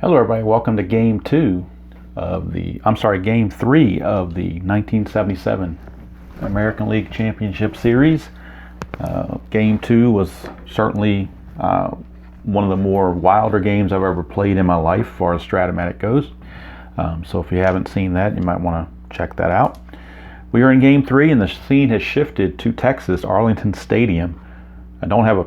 Hello everybody, welcome to game game 3 of the 1977 American League Championship Series. Game 2 was certainly one of the more wilder games I've ever played in my life as far as Strat-O-Matic goes. So if you haven't seen that, you might want to check that out. We are in game 3 and the scene has shifted to Texas, Arlington Stadium. I don't have a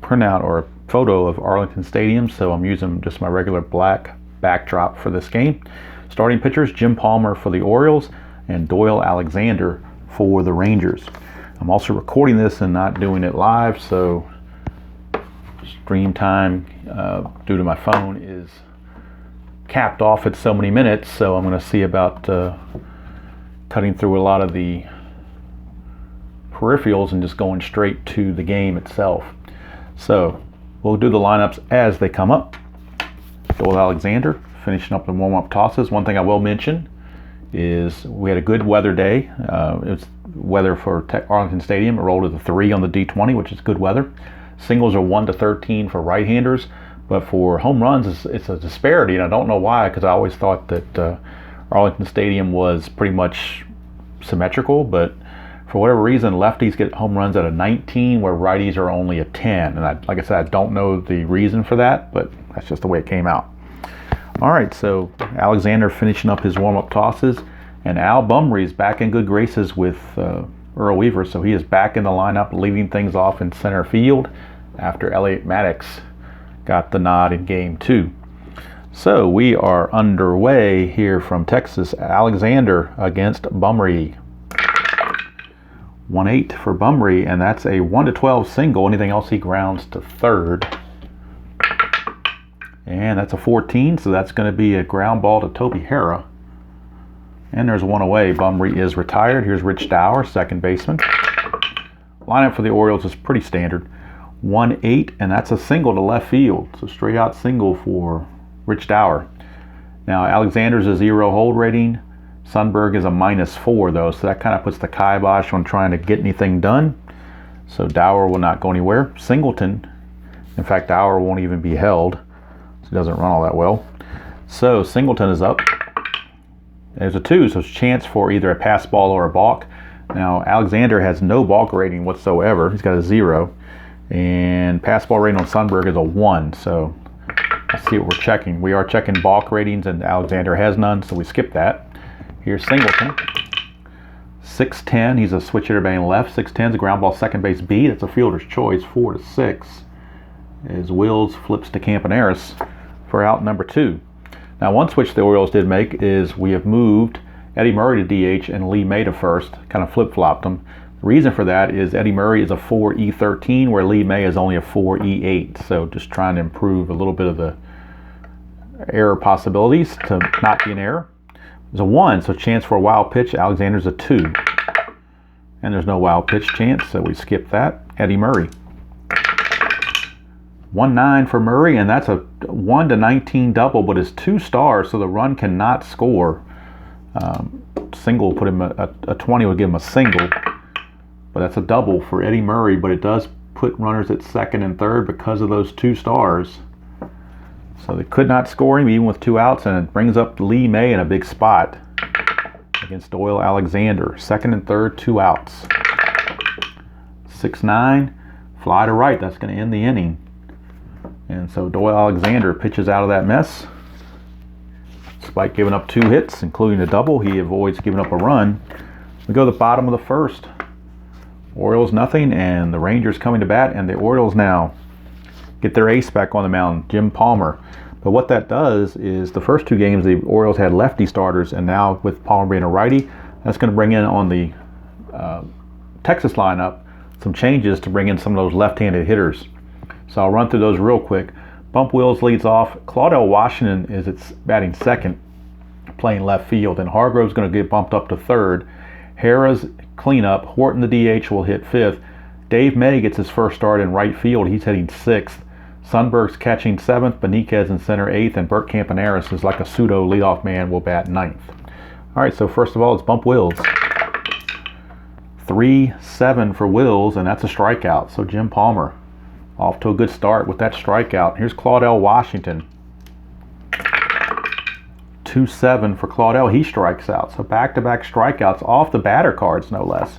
printout or a photo of Arlington Stadium, so I'm using just my regular black backdrop for this game. Starting pitchers, Jim Palmer for the Orioles and Doyle Alexander for the Rangers. I'm also recording this and not doing it live, so stream time due to my phone is capped off at so many minutes, so I'm going to see about cutting through a lot of the peripherals and just going straight to the game itself. So we'll do the lineups as they come up. Doyle Alexander finishing up the warm-up tosses. One thing I will mention is we had a good weather day. It was weather for Arlington Stadium. It rolled to the 3 on the D20, which is good weather. Singles are 1 to 13 for right-handers, but for home runs, it's a disparity, and I don't know why, because I always thought that Arlington Stadium was pretty much symmetrical, but for whatever reason, lefties get home runs at a 19 where righties are only a 10. And like I said, I don't know the reason for that, but that's just the way it came out. All right, so Alexander finishing up his warm-up tosses, and Al Bumry is back in good graces with Earl Weaver, so he is back in the lineup, leading things off in center field after Elliot Maddox got the nod in game 2. So we are underway here from Texas. Alexander against Bumry. 1-8 for Bumry, and that's a 1 to 12 single. Anything else he grounds to third. And that's a 14, so that's going to be a ground ball to Toby Harrah. And there's one away. Bumry is retired. Here's Rich Dower, second baseman. Lineup for the Orioles is pretty standard. 1-8, and that's a single to left field. So straight out single for Rich Dower. Now Alexander's a 0 hold rating. Sundberg is a -4 though, so that kind of puts the kibosh on trying to get anything done. So Dower will not go anywhere. Singleton, in fact, Dower won't even be held, so he doesn't run all that well. So Singleton is up. There's a 2, so it's a chance for either a pass ball or a balk. Now Alexander has no balk rating whatsoever. He's got a 0, and pass ball rating on Sundberg is a 1. So let's see what we're checking. We are checking balk ratings, and Alexander has none, so we skip that. Here's Singleton. 6'10", he's a switch hitter batting left. 6'10 is a ground ball second base B. That's a fielder's choice. 4 to 6. As Wills flips to Campaneris for out number 2. Now one switch the Orioles did make is we have moved Eddie Murray to DH and Lee May to first. Kind of flip-flopped them. The reason for that is Eddie Murray is a 4E13 where Lee May is only a 4E8. So just trying to improve a little bit of the error possibilities to not be an error. There's a 1, so chance for a wild pitch. Alexander's a 2. And there's no wild pitch chance, so we skip that. Eddie Murray. 1-9 for Murray, and that's a 1 to 19 double, but it's 2 stars, so the run cannot score. Single put him a 20 would give him a single, but that's a double for Eddie Murray, but it does put runners at second and third because of those 2 stars. So they could not score him even with 2 outs, and it brings up Lee May in a big spot against Doyle Alexander. Second and third, 2 outs. 6-9, fly to right. That's going to end the inning. And so Doyle Alexander pitches out of that mess. Despite giving up 2 hits, including a double, he avoids giving up a run. We go to the bottom of the first. Orioles nothing, and the Rangers coming to bat, and the Orioles now get their ace back on the mound, Jim Palmer. But what that does is the first 2 games the Orioles had lefty starters, and now with Palmer being a righty, that's going to bring in on the Texas lineup some changes to bring in some of those left-handed hitters. So I'll run through those real quick. Bump Wills leads off. Claudell Washington is batting second, playing left field, and Hargrove's going to get bumped up to third. Harrah's cleanup. Horton, the DH, will hit fifth. Dave May gets his first start in right field. He's hitting 6th. Sundberg's catching 7th, Beniquez in center 8th, and Bert Campaneris is like a pseudo leadoff man, will bat 9th. All right, so first of all, it's Bump Wills. 3-7 for Wills, and that's a strikeout. So Jim Palmer off to a good start with that strikeout. Here's Claudell Washington. 2-7 for Claudel. He strikes out. So back-to-back strikeouts off the batter cards, no less,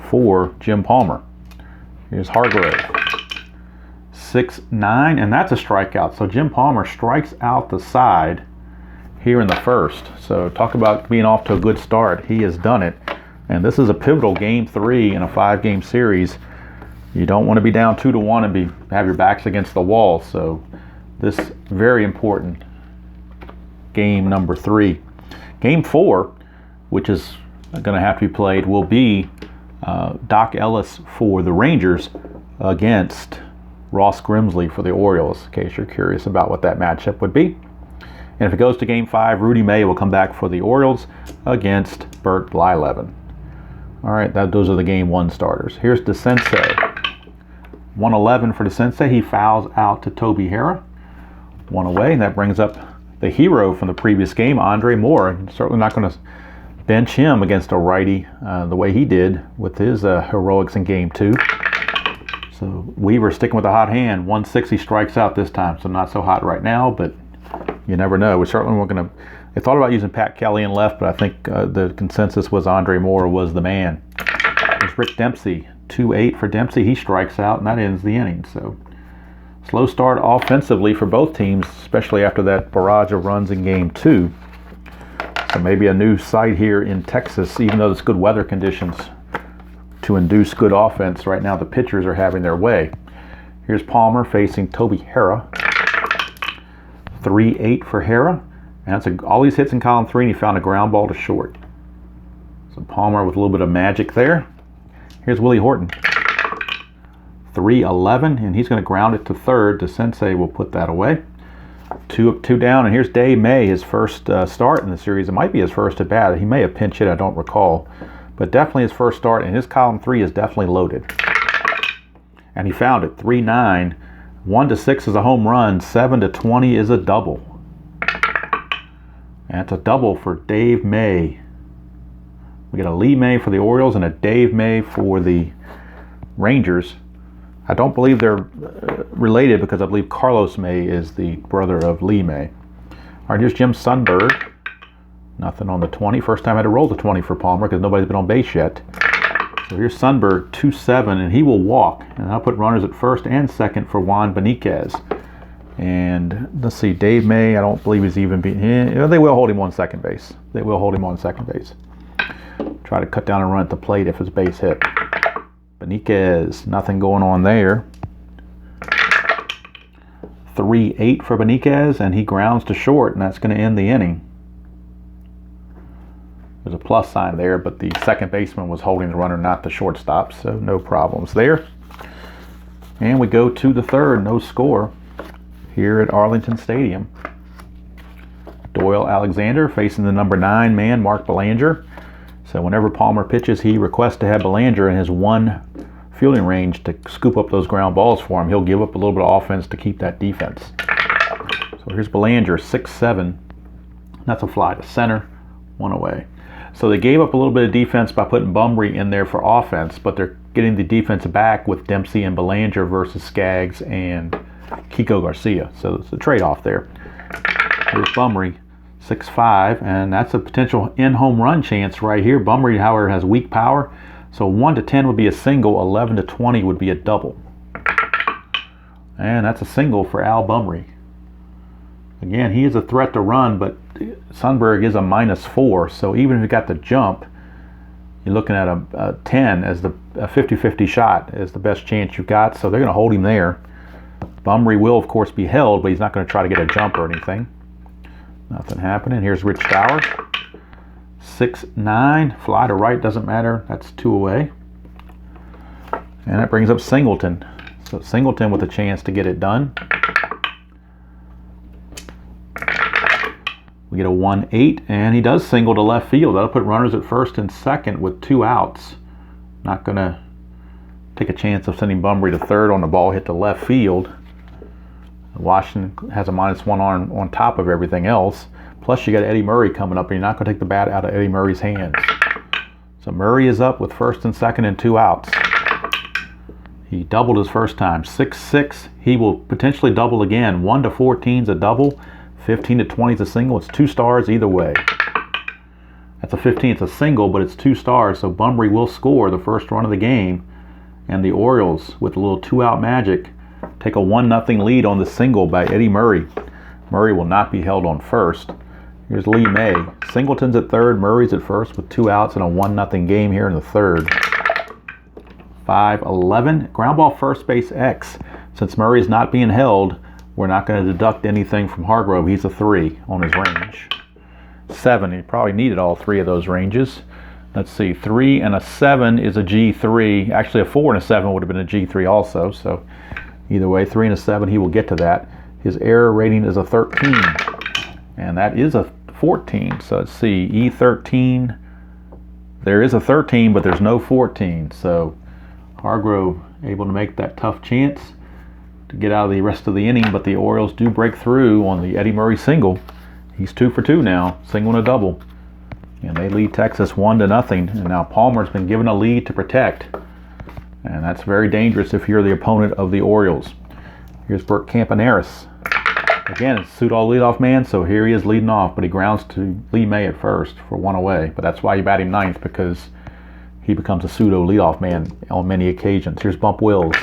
for Jim Palmer. Here's Hargrove. 6-9, and that's a strikeout. So Jim Palmer strikes out the side here in the first. So talk about being off to a good start. He has done it. And this is a pivotal game 3 in a 5-game series. You don't want to be down 2-1 and have your backs against the wall. So this very important game number 3. Game 4, which is going to have to be played, will be Doc Ellis for the Rangers against Ross Grimsley for the Orioles, in case you're curious about what that matchup would be. And if it goes to Game 5, Rudy May will come back for the Orioles against Bert Blyleven. All right, those are the Game 1 starters. Here's DeSensei. 111 for DeSensei. He fouls out to Toby Harrah. 1 away, and that brings up the hero from the previous game, Andre Moore. I'm certainly not going to bench him against a righty the way he did with his heroics in Game 2. So Weaver sticking with a hot hand. 160 strikes out this time, so not so hot right now, but you never know. We certainly weren't going to. They thought about using Pat Kelly in left, but I think the consensus was Andre Moore was the man. There's Rick Dempsey. 2-8 for Dempsey. He strikes out, and that ends the inning. So slow start offensively for both teams, especially after that barrage of runs in Game 2. So maybe a new sight here in Texas, even though it's good weather conditions to induce good offense. Right now the pitchers are having their way. Here's Palmer facing Toby Harrah. 3-8 for Harrah. And that's all these hits in column 3, and he found a ground ball to short. So Palmer with a little bit of magic there. Here's Willie Horton. 3-11, and he's going to ground it to third. DeSensei will put that away. 2 down, and here's Dave May, his first start in the series. It might be his first at bat. He may have pinch hit, I don't recall. But definitely his first start, and his column 3 is definitely loaded. And he found it. 3-9. 1-6 is a home run. 7-20 is a double. And it's a double for Dave May. We got a Lee May for the Orioles and a Dave May for the Rangers. I don't believe they're related because I believe Carlos May is the brother of Lee May. All right, here's Jim Sundberg. Nothing on the 20. First time I had to roll the 20 for Palmer because nobody's been on base yet. So here's Sundberg, 2-7, and he will walk. And I'll put runners at first and second for Juan Beniquez. And let's see, Dave May, I don't believe he's even been here. They will hold him on second base. They will hold him on second base. Try to cut down and run at the plate if it's base hit. Beniquez, nothing going on there. 3-8 for Beniquez, and he grounds to short, and that's going to end the inning. There's a plus sign there, but the second baseman was holding the runner, not the shortstop, so no problems there. And we go to the third, no score here at Arlington Stadium. Doyle Alexander facing the number 9 man, Mark Belanger. So whenever Palmer pitches, he requests to have Belanger in his 1 fielding range to scoop up those ground balls for him. He'll give up a little bit of offense to keep that defense. So here's Belanger, 6-7. That's a fly to center, 1 away. So they gave up a little bit of defense by putting Bumry in there for offense, but they're getting the defense back with Dempsey and Belanger versus Skaggs and Kiko Garcia. So it's a trade-off there. Here's Bumry, 6-5, and that's a potential in-home run chance right here. Bumry, however, has weak power, so 1-10 would be a single, 11-20 would be a double. And that's a single for Al Bumry. Again, he is a threat to run, but Sundberg is a -4, so even if you got the jump, you're looking at a 10 as the 50-50 shot is the best chance you've got, so they're going to hold him there. Bumry will, of course, be held, but he's not going to try to get a jump or anything. Nothing happening. Here's Rich Dower. 6-9. Fly to right, doesn't matter. That's 2 away. And that brings up Singleton. So Singleton with a chance to get it done. We get a 1-8, and he does single to left field. That'll put runners at first and second with 2 outs. Not going to take a chance of sending Bumry to third on the ball hit to left field. Washington has a -1 on top of everything else. Plus, you got Eddie Murray coming up, and you're not going to take the bat out of Eddie Murray's hands. So Murray is up with first and second and 2 outs. He doubled his first time, 6-6. He will potentially double again. 1-14 is a double. 15 to 20 is a single. It's 2 stars either way. That's a 15. It's a single, but it's 2 stars. So Bunbury will score the first run of the game. And the Orioles, with a little 2-out magic, take a 1-0 lead on the single by Eddie Murray. Murray will not be held on first. Here's Lee May. Singleton's at third, Murray's at first with 2 outs and a 1-0 game here in the third. 5-11. Ground ball first base X. Since Murray's not being held, we're not going to deduct anything from Hargrove. He's a 3 on his range. 7. He probably needed all 3 of those ranges. Let's see. 3 and a 7 is a G3. Actually, a 4 and a 7 would have been a G3 also. So either way, 3 and a 7, he will get to that. His error rating is a 13. And that is a 14. So let's see. E13. There is a 13, but there's no 14. So Hargrove able to make that tough chance to get out of the rest of the inning. But the Orioles do break through on the Eddie Murray single. He's 2 for 2 now, single and a double. And they lead Texas 1-0. And now Palmer's been given a lead to protect. And that's very dangerous if you're the opponent of the Orioles. Here's Bert Campaneris. Again, it's pseudo leadoff man, so here he is leading off, but he grounds to Lee May at first for 1 away. But that's why you bat him 9th, because he becomes a pseudo leadoff man on many occasions. Here's Bump Wills.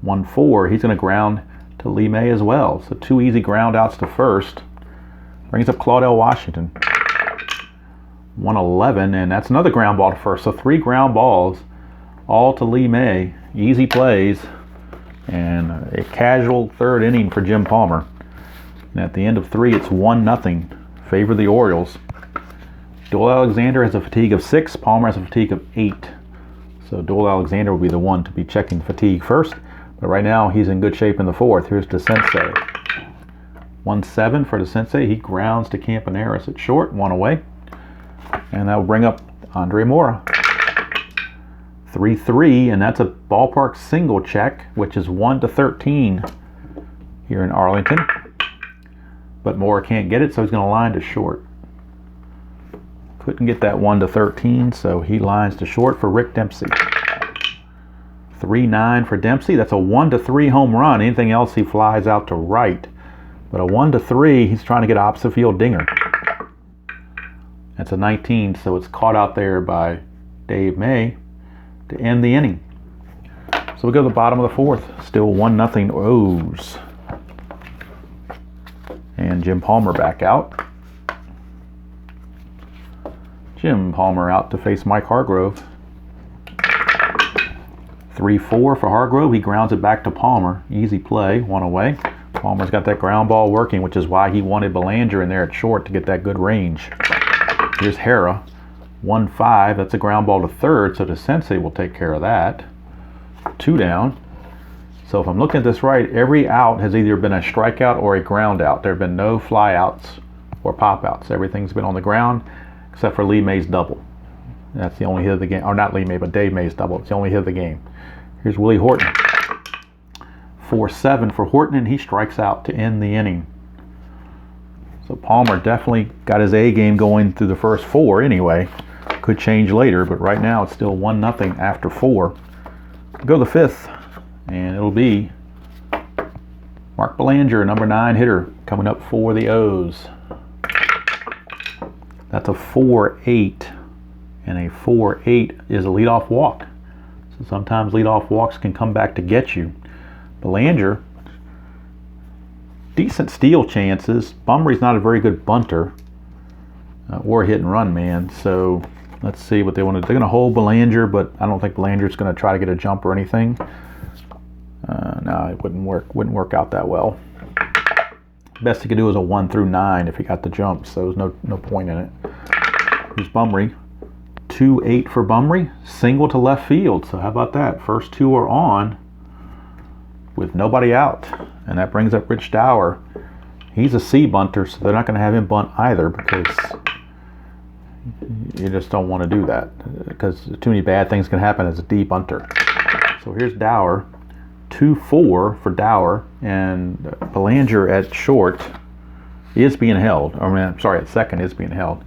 1-4. He's going to ground to Lee May as well. So 2 easy ground outs to first. Brings up Claudell Washington. 1-11, and that's another ground ball to first. So 3 ground balls, all to Lee May. Easy plays, and a casual third inning for Jim Palmer. And at the end of 3, it's 1-0. Favor the Orioles. Duel Alexander has a fatigue of 6. Palmer has a fatigue of 8. So Duel Alexander will be the one to be checking fatigue first. But right now, he's in good shape in the 4th. Here's DeSensei. 1-7 for DeSensei. He grounds to Campaneris at short, 1 away. And that will bring up Andre Mora. 3-3, and that's a ballpark single check, which is 1-13 here in Arlington. But Mora can't get it, so he's going to line to short. Couldn't get that 1-13, so he lines to short for Rick Dempsey. 3-9 for Dempsey. That's a 1-3 home run. Anything else, he flies out to right. But a 1-3, he's trying to get opposite field dinger. That's a 19, so it's caught out there by Dave May to end the inning. So we go to the bottom of the 4th. Still 1-0 O's. And Jim Palmer back out. Jim Palmer out to face Mike Hargrove. 3-4 for Hargrove. He grounds it back to Palmer. Easy play, 1 away. Palmer's got that ground ball working, which is why he wanted Belanger in there at short to get that good range. Here's Hara. 1-5. That's a ground ball to third, so DeSensei will take care of that. 2 down. So if I'm looking at this right, every out has either been a strikeout or a ground out. There have been no fly outs or pop outs. Everything's been on the ground except for Lee May's double. That's the only hit of the game. Or not Lee May, but Dave May's double. It's the only hit of the game. Here's Willie Horton. 4-7 for Horton, and he strikes out to end the inning. So Palmer definitely got his A game going through the first 4 anyway. Could change later, but right now it's still 1-0 after 4. Go to the 5th, and it'll be Mark Belanger, number 9 hitter, coming up for the O's. That's a 4-8, and a 4-8 is a leadoff walk. So sometimes leadoff walks can come back to get you. Belanger, decent steal chances. Bunbury's not a very good bunter or hit and run man. So let's see what they want to do. They're going to hold Belanger, but I don't think Belanger's going to try to get a jump or anything. No, it wouldn't work out that well. Best he could do is a 1-9 if he got the jump, so there's no point in it. Here's Bunbury. 2-8 for Bunbury. Single to left field. So how about that? First 2 are on with nobody out. And that brings up Rich Dower. He's a C bunter, so they're not going to have him bunt either because you just don't want to do that because too many bad things can happen as a D bunter. So here's Dower. 2-4 for Dower, and Belanger at short is being held. I'm sorry, at second is being held.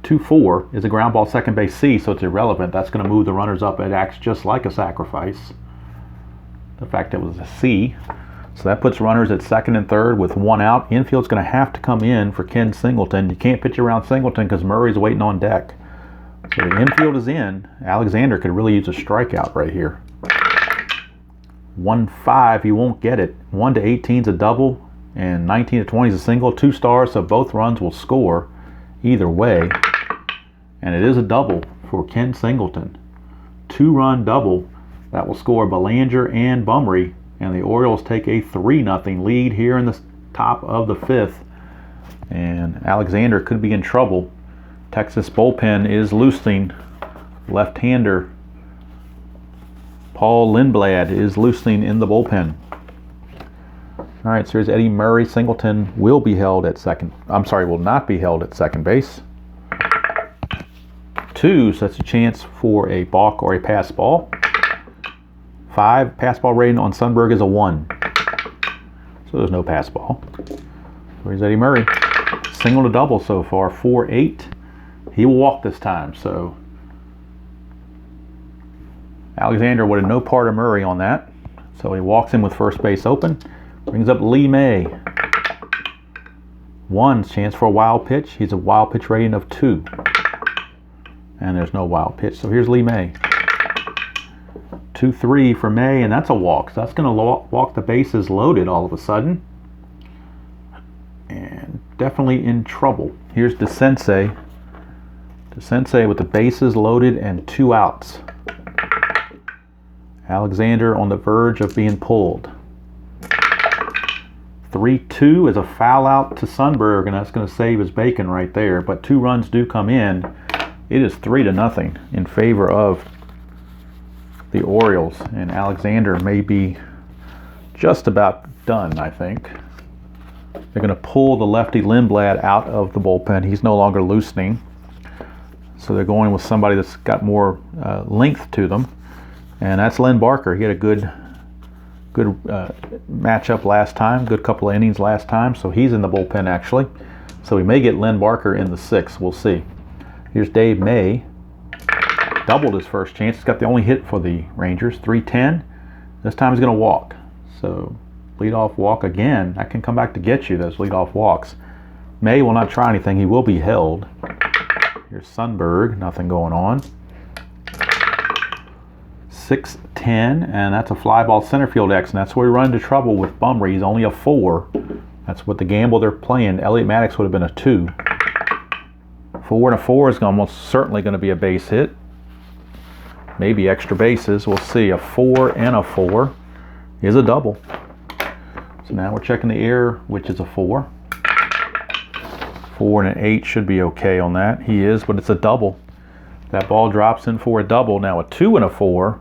2-4 is a ground ball second base C, so it's irrelevant. That's going to move the runners up. It acts just like a sacrifice. The fact it was a C. So that puts runners at second and third with one out. Infield's going to have to come in for Ken Singleton. You can't pitch around Singleton because Murray's waiting on deck. So the infield is in. Alexander could really use a strikeout right here. 1-5, he won't get it. 1 to 18 is a double, and 19 to 20 is a single. 2 stars, so both runs will score either way. And it is a double for Ken Singleton. 2-run double that will score Belanger and Bumry, and the Orioles take a 3-0 lead here in the top of the 5th. And Alexander could be in trouble. Texas bullpen is loosening. Left-hander Paul Lindblad is loosening in the bullpen. All right, so here's Eddie Murray. Singleton will be held at second. Will not be held at second base. 2, so that's a chance for a balk or a pass ball. 5, pass ball rating on Sundberg is a 1. So there's no pass ball. Here's Eddie Murray. Single to double so far, 4-8. He will walk this time, so Alexander wanted no part of Murray on that. So he walks in with first base open. Brings up Lee May. 1, chance for a wild pitch. He's a wild pitch rating of 2. And there's no wild pitch. So here's Lee May. 2-3 for May, and that's a walk. So that's going to walk the bases loaded all of a sudden. And definitely in trouble. Here's DeSensei. DeSensei with the bases loaded and 2 outs. Alexander on the verge of being pulled. 3-2 is a foul out to Sundberg, and that's going to save his bacon right there. But 2 runs do come in. It is 3-0 in favor of the Orioles, and Alexander may be just about done, I think. They're going to pull the lefty Lindblad out of the bullpen. He's no longer loosening. So they're going with somebody that's got more length to them. And that's Len Barker. He had a good matchup last time, good couple of innings last time. So he's in the bullpen actually. So we may get Len Barker in the 6th. We'll see. Here's Dave May. Doubled his first chance. He's got the only hit for the Rangers. 3-10. This time he's going to walk. So leadoff walk again. That can come back to get you, those leadoff walks. May will not try anything. He will be held. Here's Sundberg. Nothing going on. 6-10, and that's a fly ball center field X, and that's where we run into trouble with Bumry. He's only a 4. That's what the gamble they're playing. Elliot Maddox would have been a 2. 4 and a 4 is almost certainly going to be a base hit. Maybe extra bases. We'll see. A 4 and a 4 is a double. So now we're checking the air, which is a 4. 4 and an 8 should be okay on that. He is, but it's a double. That ball drops in for a double. Now a 2 and a 4.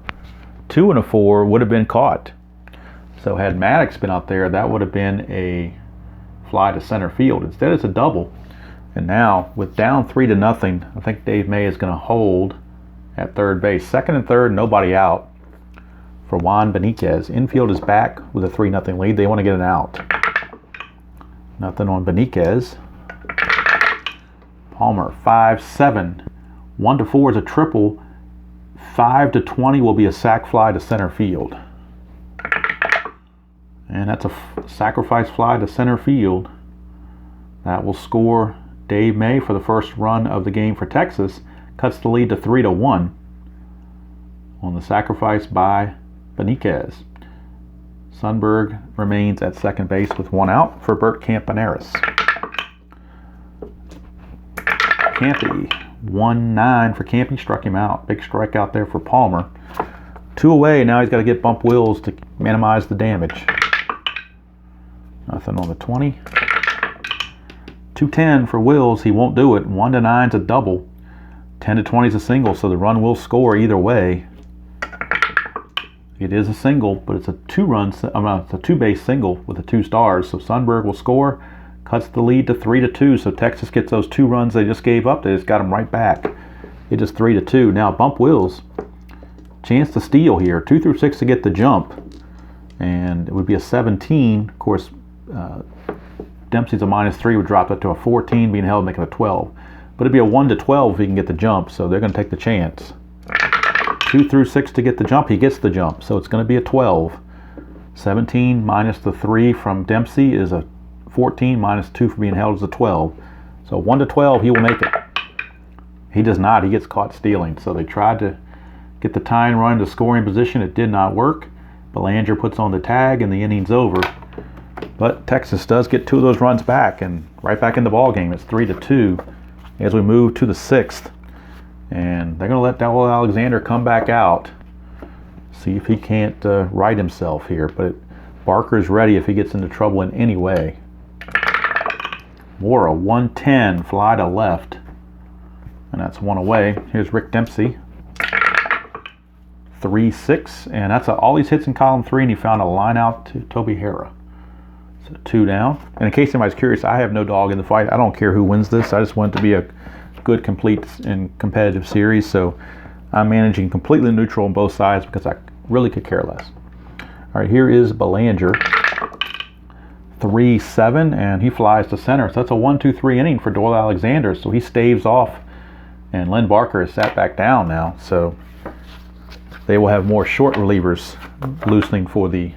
2 and a 4 would have been caught. So had Maddox been out there, that would have been a fly to center field. Instead, it's a double. And now, with down 3-0, I think Dave May is going to hold at third base. Second and third, nobody out for Juan Benitez. Infield is back with a 3-0 lead. They want to get an out. Nothing on Benitez. Palmer, 5-7. 1-4 is a triple. 5-20 will be a sac fly to center field. And that's a sacrifice fly to center field. That will score Dave May for the first run of the game for Texas. Cuts the lead to 3-1 on the sacrifice by Benitez. Sundberg remains at second base with 1 out for Bert Campaneris. Campy, 1-9 for Campy, struck him out. Big strikeout there for Palmer. 2 away, now he's got to get Bump Wills to minimize the damage. Nothing on the 20. 2-10 for Wills, he won't do it. 1-9 is a double. 10-20 is a single, so the run will score either way. It is a single, but it's a 2-base single with the 2 stars, so Sundberg will score. Cuts the lead to 3-2, so Texas gets those 2 runs they just gave up. They just got them right back. It is 3-2. Now Bump Wills, chance to steal here. 2 through 6 to get the jump, and it would be a 17. Of course, Dempsey's a -3 would drop that to a 14, being held, making a 12. But it'd be a 1-12 if he can get the jump, so they're going to take the chance. 2 through 6 to get the jump. He gets the jump, so it's going to be a 12. 17 minus the 3 from Dempsey is a 14, minus 2 for being held is a 12. So 1 to 12, he will make it. He does not. He gets caught stealing. So they tried to get the tying run to scoring position. It did not work. Belanger puts on the tag and the inning's over. But Texas does get 2 of those runs back and right back in the ball game. It's 3 to 2 as we move to the 6th. And they're going to let Darrell Alexander come back out. See if he can't right himself here. But Barker's ready if he gets into trouble in any way. Moore, a 110 fly to left. And that's 1 away. Here's Rick Dempsey. 3-6. And that's all these hits in column 3. And he found a line out to Toby Harrah. So 2 down. And in case anybody's curious, I have no dog in the fight. I don't care who wins this. I just want it to be a good, complete, and competitive series. So I'm managing completely neutral on both sides because I really could care less. All right, here is Belanger. 3-7, and he flies to center. So that's a 1-2-3 inning for Darrell Alexander. So he staves off, and Len Barker is sat back down now. So they will have more short relievers loosening for the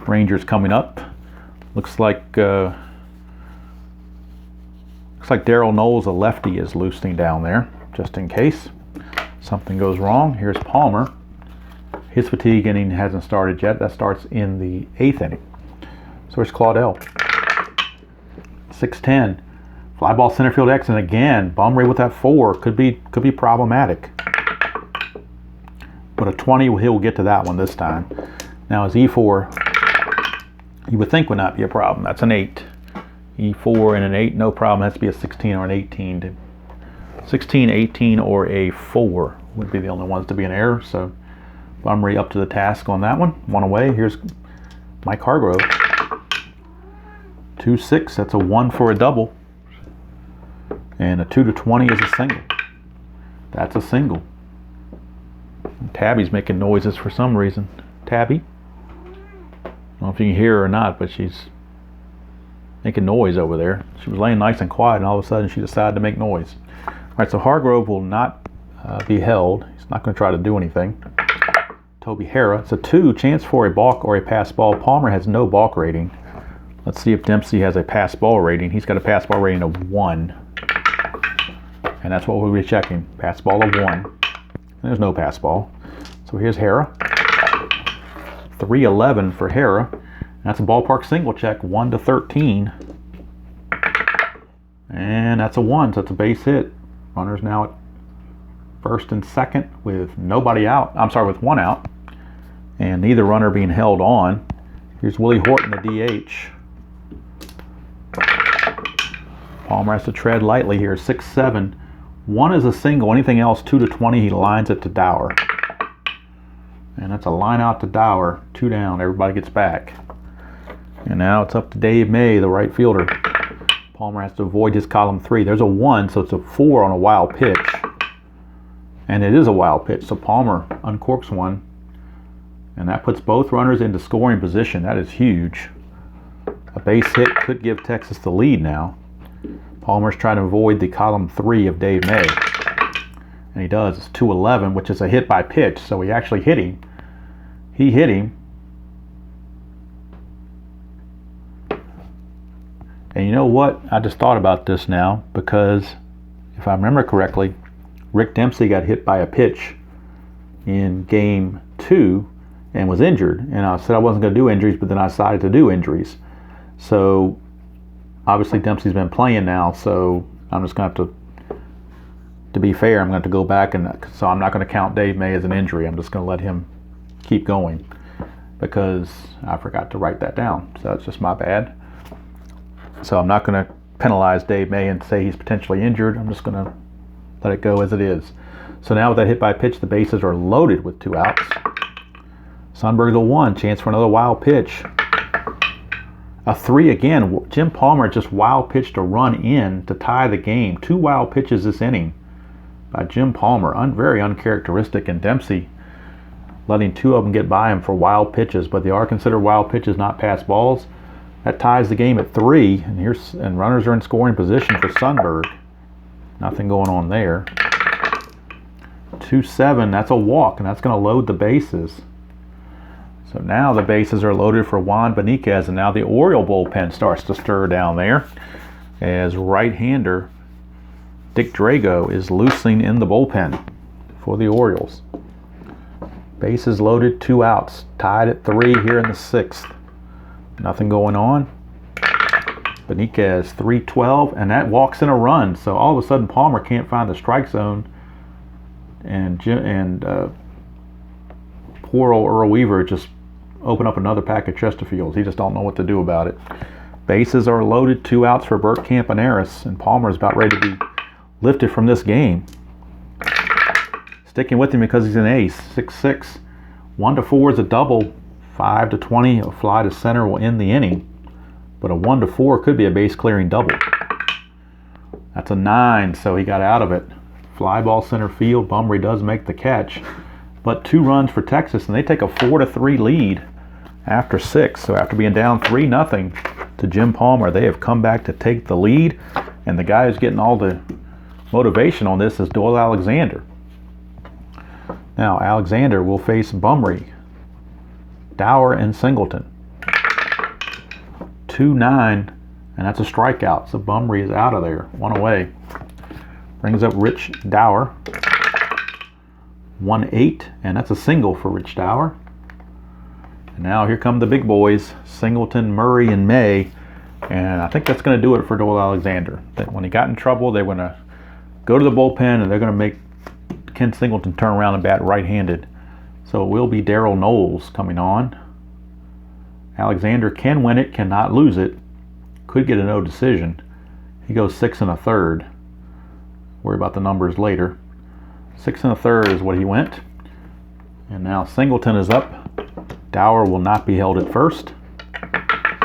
Rangers coming up. Looks like Daryl Knowles, a lefty, is loosening down there, just in case something goes wrong. Here's Palmer. His fatigue inning hasn't started yet. That starts in the 8th inning. So here's Claudel. 6-10. Fly ball center field X, and again, Bumry with that 4 could be problematic. But a 20, he'll get to that one this time. Now his E4, you would think would not be a problem. That's an 8. E4 and an 8, no problem. It has to be a 16 or an 18. 16, 18, or a 4 would be the only ones to be an error. So Bumry up to the task on that one. 1 away. Here's Mike Hargrove. 2-6. That's a 1 for a double. And a 2 to 20 is a single. That's a single. And Tabby's making noises for some reason. Tabby. I don't know if you can hear her or not, but she's making noise over there. She was laying nice and quiet, and all of a sudden she decided to make noise. All right, so Hargrove will not be held. He's not going to try to do anything. Toby Harrah. It's a 2, chance for a balk or a pass ball. Palmer has no balk rating. Let's see if Dempsey has a pass ball rating. He's got a pass ball rating of 1. And that's what we'll be checking. Pass ball of 1. There's no pass ball. So here's Harrah. 3-11 for Harrah. That's a ballpark single check, 1 to 13. And that's a 1, so it's a base hit. Runners now at first and second with nobody out. I'm sorry, with 1 out. And neither runner being held on. Here's Willie Horton, the DH. Palmer has to tread lightly here. 6-7. 1 is a single. Anything else, 2 to 20, he lines it to Dower. And that's a line out to Dower. 2 down. Everybody gets back. And now it's up to Dave May, the right fielder. Palmer has to avoid his column 3. There's a 1, so it's a 4 on a wild pitch. And it is a wild pitch, so Palmer uncorks 1. And that puts both runners into scoring position. That is huge. A base hit could give Texas the lead now. Palmer's trying to avoid the column 3 of Dave May. And he does. It's 2-11, which is a hit by pitch, so he actually hit him. He hit him. And you know what? I just thought about this now, because if I remember correctly, Rick Dempsey got hit by a pitch in game 2 and was injured. And I said I wasn't going to do injuries, but then I decided to do injuries. So obviously Dempsey's been playing now, so I'm just going to be fair, I'm going to go back, and so I'm not going to count Dave May as an injury. I'm just going to let him keep going because I forgot to write that down. So it's just my bad. So I'm not going to penalize Dave May and say he's potentially injured. I'm just going to let it go as it is. So now with that hit by pitch, the bases are loaded with 2 outs. Sundberg's a 1, chance for another wild pitch. A 3 again. Jim Palmer just wild pitched a run in to tie the game. 2 wild pitches this inning by Jim Palmer. Very uncharacteristic, and Dempsey letting 2 of them get by him for wild pitches, but they are considered wild pitches, not pass balls. That ties the game at 3, and runners are in scoring position for Sundberg. Nothing going on there. 2-7, that's a walk, and that's going to load the bases. So now the bases are loaded for Juan Beniquez, and now the Oriole bullpen starts to stir down there as right-hander Dick Drago is loosening in the bullpen for the Orioles. Bases loaded, 2 outs, tied at 3 here in the 6th. Nothing going on. Beniquez, 3-12, and that walks in a run. So all of a sudden Palmer can't find the strike zone, and poor old Earl Weaver just opened up another pack of Chesterfields. He just don't know what to do about it. Bases are loaded, 2 outs for Bert Campaneris, and Palmer's about ready to be lifted from this game. Sticking with him because he's an ace. 6-6. 1-4 is a double. 5-20, a fly to center will end the inning. But a 1-4 could be a base clearing double. That's a 9, so he got out of it. Fly ball center field. Bumry does make the catch. But 2 runs for Texas, and they take a 4-3 lead after 6. So after being down 3-0 to Jim Palmer, they have come back to take the lead. And the guy who's getting all the motivation on this is Doyle Alexander. Now Alexander will face Bumry, Dower, and Singleton. 2-9, and that's a strikeout. So Bumry is out of there. 1 away. Brings up Rich Dower. 1-8, and that's a single for Rich Dower. And now here come the big boys, Singleton, Murray, and May. And I think that's going to do it for Doyle Alexander. That when he got in trouble, they were going to go to the bullpen, and they're going to make Ken Singleton turn around and bat right-handed. So it will be Darrell Knowles coming on. Alexander can win it, cannot lose it. Could get a no decision. He goes 6 1/3. Worry about the numbers later. 6 1/3 is what he went. And now Singleton is up. Dower will not be held at first.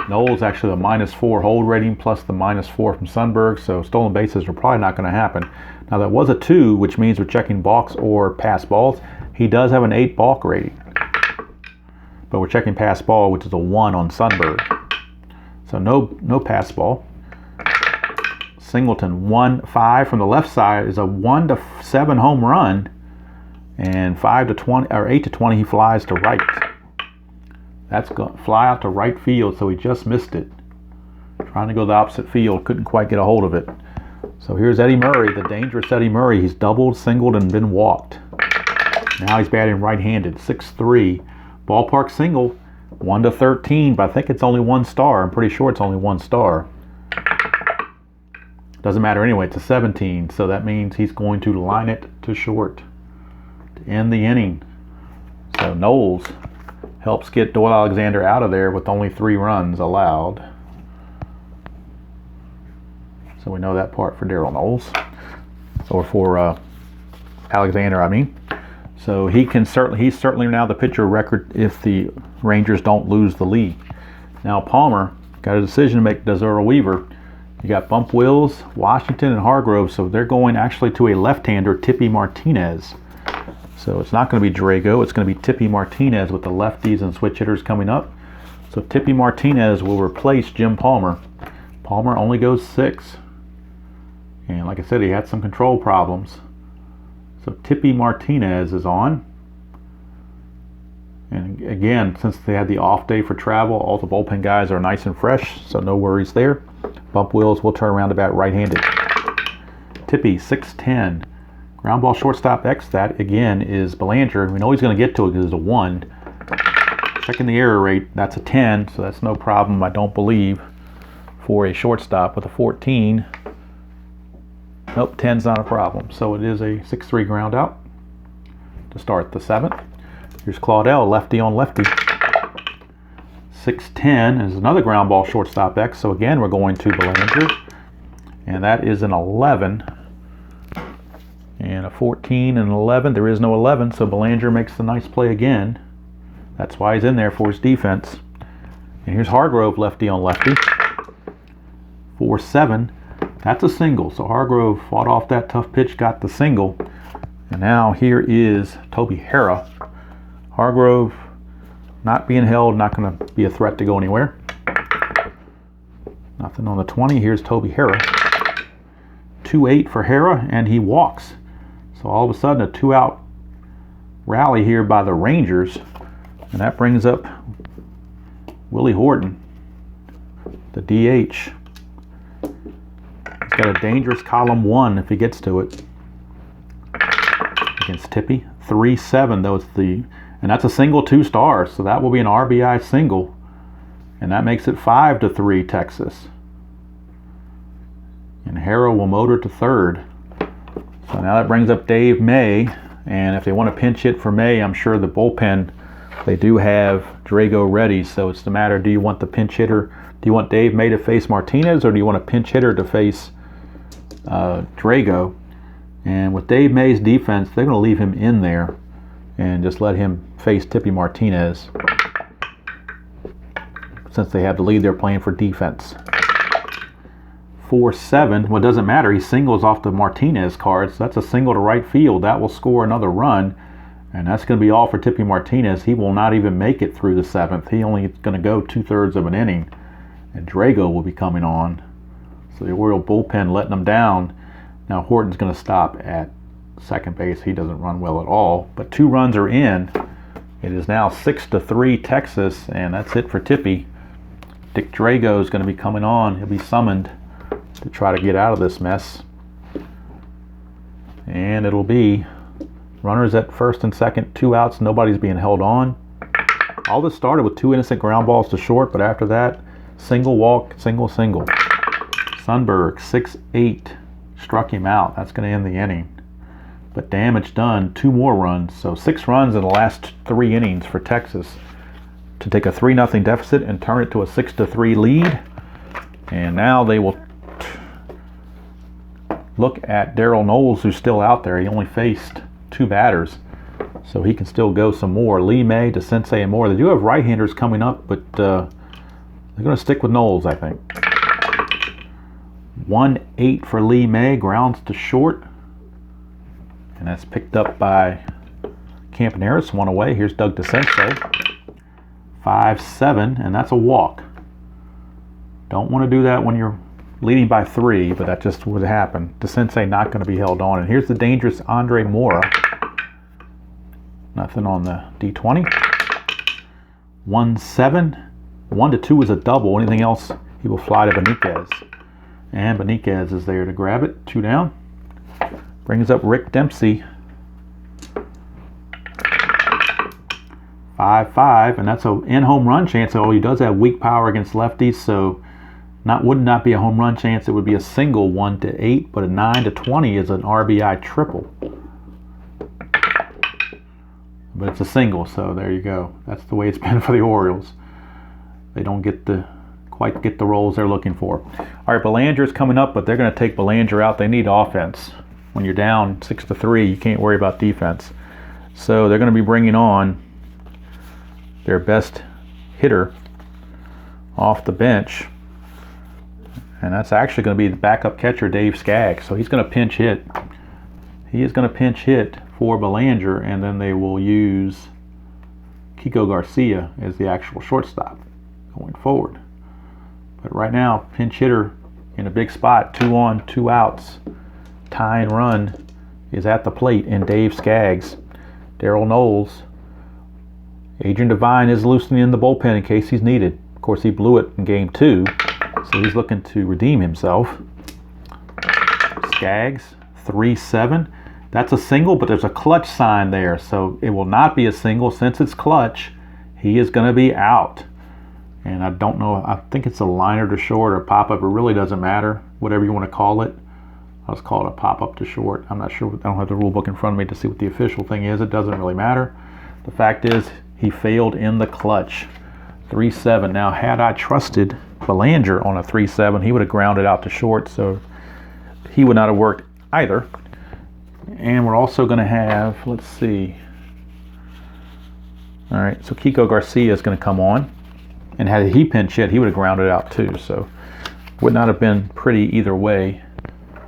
Knowles actually a -4 hold rating plus the -4 from Sundberg, so stolen bases are probably not going to happen. Now that was a 2, which means we're checking balks or pass balls. He does have an 8 balk rating, but we're checking pass ball, which is a 1 on Sundberg. So no pass ball. Singleton 1-5 from the left side is a 1-7 home run, and 5-20 or 8-20 he flies to right. That's going to fly out to right field, so he just missed it. Trying to go the opposite field, couldn't quite get a hold of it. So here's Eddie Murray, the dangerous Eddie Murray. He's doubled, singled, and been walked. Now he's batting right-handed, 6-3. Ballpark single, 1-13, but I think it's only 1 star. I'm pretty sure it's only 1 star. Doesn't matter anyway, it's a 17, so that means he's going to line it to short to end the inning. So Knowles helps get Doyle Alexander out of there with only 3 runs allowed. So we know that part for Darrell Knowles, or for Alexander, I mean. So he's certainly now the pitcher record if the Rangers don't lose the lead. Now Palmer got a decision to make. Does Earl Weaver? You got Bump Wills, Washington, and Hargrove. So they're going actually to a left-hander, Tippy Martinez. So it's not going to be Drago. It's going to be Tippy Martinez with the lefties and switch hitters coming up. So Tippy Martinez will replace Jim Palmer. Palmer only goes 6. And like I said, he had some control problems. So Tippy Martinez is on. And again, since they had the off day for travel, all the bullpen guys are nice and fresh, so no worries there. Bump Wills will turn around to bat right-handed. Tippy, 6'10". Ground ball shortstop X, that again is Belanger. We know he's going to get to it because it's a 1. Checking the error rate, that's a 10, so that's no problem, I don't believe, for a shortstop with a 14. Nope, 10's not a problem. So it is a 6-3 ground out to start the 7th. Here's Claudel, lefty on lefty. 6'10" is another ground ball shortstop X. So again, we're going to Belanger. And that is an 11. And a 14 and an 11. There is no 11, so Belanger makes the nice play again. That's why he's in there for his defense. And here's Hargrove, lefty on lefty. 4-7. That's a single. So Hargrove fought off that tough pitch, got the single. And now here is Toby Harrah. Hargrove not being held, not going to be a threat to go anywhere. Nothing on the 20. Here's Toby Harrah. 2-8 for Harrah, and he walks. So all of a sudden a 2-out rally here by the Rangers. And that brings up Willie Horton, the DH. He's got a dangerous column 1 if he gets to it. Against Tippy. 3-7, though, and that's a single 2 stars, so that will be an RBI single. And that makes it 5-3 Texas. And Harrell will motor to third. So now that brings up Dave May. And if they want to pinch hit for May, I'm sure the bullpen, they do have Drago ready. So it's the matter, do you want the pinch hitter? Do you want Dave May to face Martinez, or do you want a pinch hitter to face Drago? And with Dave May's defense, they're going to leave him in there and just let him face Tippy Martinez. Since they have the lead, they're playing for defense. 4-7. Well, it doesn't matter. He singles off the Martinez cards. So that's a single to right field. That will score another run. And that's going to be all for Tippy Martinez. He will not even make it through the 7th. He only is going to go 2/3 of an inning. And Drago will be coming on. So the Oriole bullpen letting them down. Now Horton's going to stop at second base. He doesn't run well at all. But 2 runs are in. It is now 6-3 Texas. And that's it for Tippy. Dick Drago is going to be coming on. He'll be summoned to try to get out of this mess. And it'll be runners at first and second, 2 outs, nobody's being held on. All this started with 2 innocent ground balls to short, but after that, single walk, single. Sundberg, 6-8, struck him out. That's going to end the inning. But damage done, 2 more runs. So 6 runs in the last 3 innings for Texas to take a 3-0 deficit and turn it to a 6-3 lead. And now they will look at Darryl Knowles, who's still out there. He only faced 2 batters, so he can still go some more. Lee May, DeSensei, and more. They do have right-handers coming up, but they're going to stick with Knowles, I think. 1-8 for Lee May, grounds to short. And that's picked up by Campaneris, 1 away. Here's Doug DeSensei. 5-7, and that's a walk. Don't want to do that when you're leading by 3, but that just would happen. DeSensei not going to be held on. And here's the dangerous Andre Mora. Nothing on the D20. 1-7. 1-2 is a double. Anything else, he will fly to Beniquez. And Beniquez is there to grab it. 2 down. Brings up Rick Dempsey. 5-5, and that's an in-home run chance. Oh, he does have weak power against lefties, so would not be a home run chance. It would be a single 1-8, but a 9-20 is an RBI triple. But it's a single, so there you go. That's the way it's been for the Orioles. They don't quite get the rolls they're looking for. All right, Belanger's coming up, but they're going to take Belanger out. They need offense. When you're down 6-3, you can't worry about defense. So they're going to be bringing on their best hitter off the bench. And that's actually going to be the backup catcher, Dave Skaggs. So he's going to pinch hit. He is going to pinch hit for Belanger, and then they will use Kiko Garcia as the actual shortstop going forward. But right now, pinch hitter in a big spot, 2 on, 2 outs. Tying run is at the plate in Dave Skaggs. Darryl Knowles. Adrian Devine is loosening in the bullpen in case he's needed. Of course, he blew it in game 2, so he's looking to redeem himself. Skaggs, 3-7. That's a single, but there's a clutch sign there, so it will not be a single. Since it's clutch, he is going to be out. And I don't know, I think it's a liner to short or pop-up. It really doesn't matter, whatever you want to call it. I'll just call it a pop-up to short. I'm not sure, I don't have the rule book in front of me to see what the official thing is. It doesn't really matter. The fact is, he failed in the clutch. 3-7. Now, had I trusted Belanger on a 3-7, he would have grounded out to short, so he would not have worked either. And we're also going to have, let's see. All right, so Kiko Garcia is going to come on. And had he pinch hit, he would have grounded out too. So would not have been pretty either way,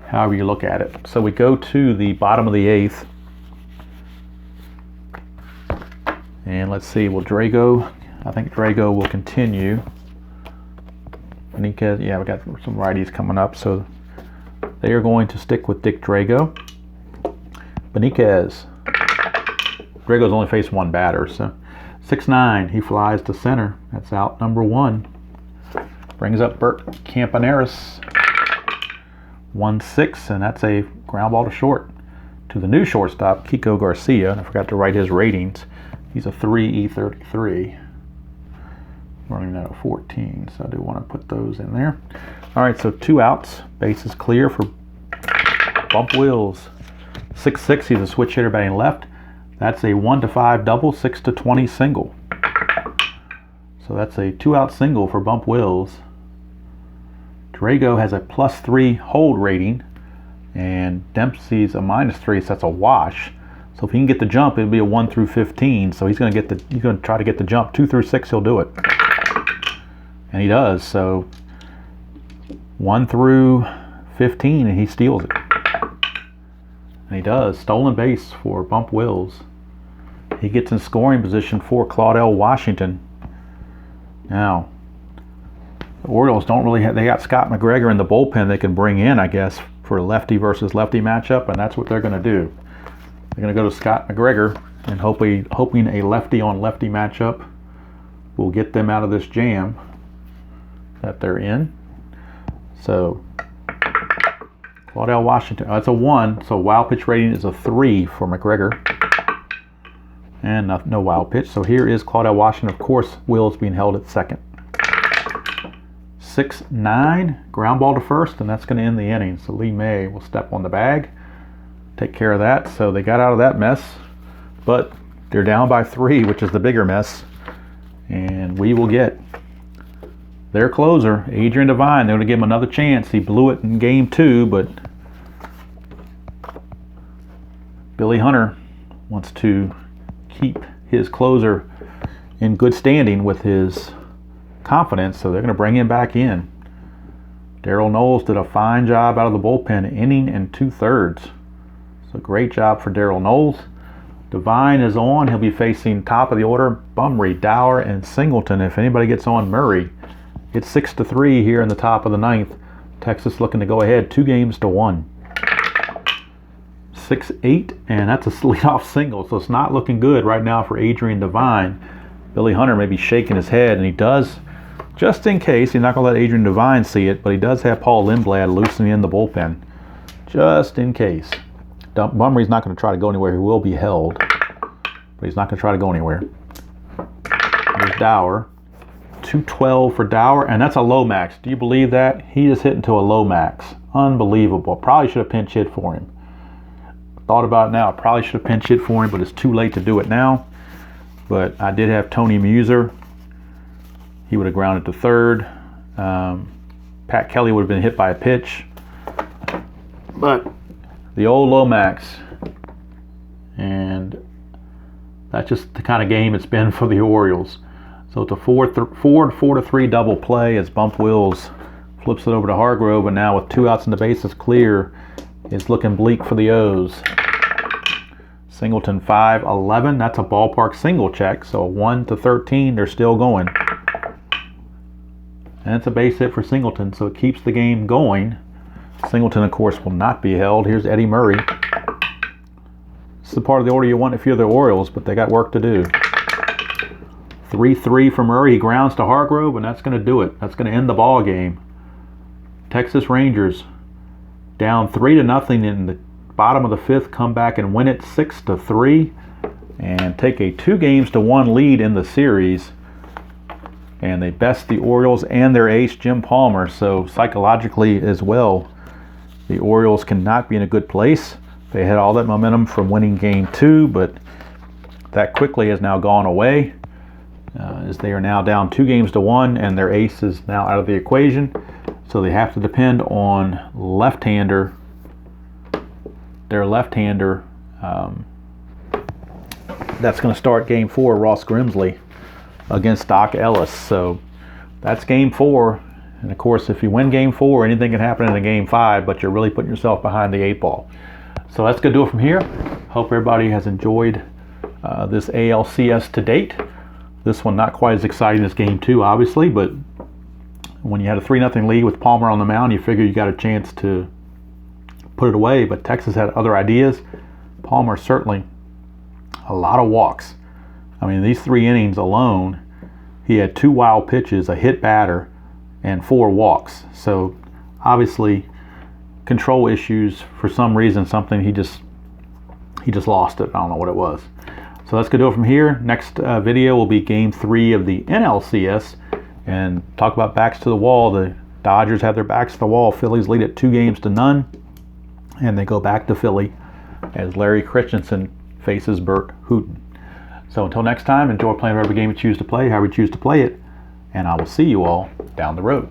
however you look at it. So we go to the bottom of the 8th. And let's see, will Drago, I think Drago will continue. Beniquez, yeah, we got some righties coming up. So they are going to stick with Dick Drago. Beniquez. Drago's only faced 1 batter, so 6-9. He flies to center. That's out number 1. Brings up Bert Campaneris. 1-6, and that's a ground ball to short. To the new shortstop, Kiko Garcia. And I forgot to write his ratings. He's a 3 E33. Running out of 14, so I do want to put those in there. All right, so 2 outs. Base is clear for Bump Wills. 6-6, he's a switch hitter batting left. That's a 1-5 double, 6-20 single. So that's a 2-out single for Bump Wills. Drago has a +3 hold rating, and Dempsey's a -3, so that's a wash. So if he can get the jump, it'll be a 1 through 15. So he's going to try to get the jump. 2 through 6, he'll do it, and he does. So 1 through 15, and he steals it, and he does. Stolen base for Bump Wills. He gets in scoring position for Claudell Washington. Now, the Orioles don't really have, they got Scott McGregor in the bullpen they can bring in, I guess, for a lefty versus lefty matchup, and that's what they're going to do. They're going to go to Scott McGregor, and hoping a lefty on lefty matchup will get them out of this jam that they're in. So, Claudell Washington, that's a 1, so wild pitch rating is a 3 for McGregor. And no wild pitch. So here is Claudell Washington. Of course, Wills being held at second. 6-9, ground ball to first, and that's going to end the inning. So Lee May will step on the bag, take care of that. So they got out of that mess, but they're down by 3, which is the bigger mess. And we will get their closer, Adrian Devine. They're going to give him another chance. He blew it in game 2, but Billy Hunter wants to keep his closer in good standing with his confidence, so they're going to bring him back in. Daryl Knowles did a fine job out of the bullpen, inning and 2/3. So great job for Daryl Knowles. Devine is on. He'll be facing top of the order, Bumry, Dower, and Singleton. If anybody gets on Murray, it's 6-3 here in the top of the 9th. Texas looking to go ahead 2-1. 6-8, and that's a leadoff single, so it's not looking good right now for Adrian Devine. Billy Hunter may be shaking his head, and he does, just in case, he's not going to let Adrian Devine see it, but he does have Paul Lindblad loosening in the bullpen, just in case. Bumry's not going to try to go anywhere. He will be held, but he's not going to try to go anywhere. There's Dower. 212 for Dower, and that's a low max. Do you believe that? He just hit into a low max. Unbelievable. Probably should have pinch hit for him. Thought about it now. I probably should have pinch hit for him, but it's too late to do it now. But I did have Tony Muser. He would have grounded to third. Pat Kelly would have been hit by a pitch. But the old Lomax. And that's just the kind of game it's been for the Orioles. So it's a 4-3 double play as Bump Wills flips it over to Hargrove. And now with 2 outs and the bases clear, it's looking bleak for the O's. Singleton 5-11. That's a ballpark single check. So 1-13. They're still going. And it's a base hit for Singleton, so it keeps the game going. Singleton, of course, will not be held. Here's Eddie Murray. This is the part of the order you want if you're the Orioles, but they got work to do. 3-3 for Murray. He grounds to Hargrove, and that's going to do it. That's going to end the ball game. Texas Rangers down 3-0 in the bottom of the 5th, come back and win it 6-3 and take a 2-1 lead in the series. And they best the Orioles and their ace, Jim Palmer. So psychologically as well, the Orioles cannot be in a good place. They had all that momentum from winning game 2, but that quickly has now gone away as they are now down 2-1 and their ace is now out of the equation. So they have to depend on their left-hander. That's going to start game 4, Ross Grimsley against Doc Ellis. So that's game 4. And of course, if you win game 4, anything can happen in a game 5, but you're really putting yourself behind the 8 ball. So that's going to do it from here. Hope everybody has enjoyed this ALCS to date. This one not quite as exciting as game 2, obviously, but when you had a 3-0 lead with Palmer on the mound, you figure you got a chance to put it away, but Texas had other ideas. Palmer certainly a lot of walks. I mean, these 3 innings alone, he had 2 wild pitches, a hit batter, and 4 walks. So obviously control issues for some reason, something he just lost it. I don't know what it was. So let's go do it from here. Next video will be game 3 of the NLCS and talk about backs to the wall. The Dodgers have their backs to the wall. Phillies lead it 2-0, and they go back to Philly as Larry Christensen faces Burt Hooton. So until next time, enjoy playing whatever game you choose to play, however you choose to play it, and I will see you all down the road.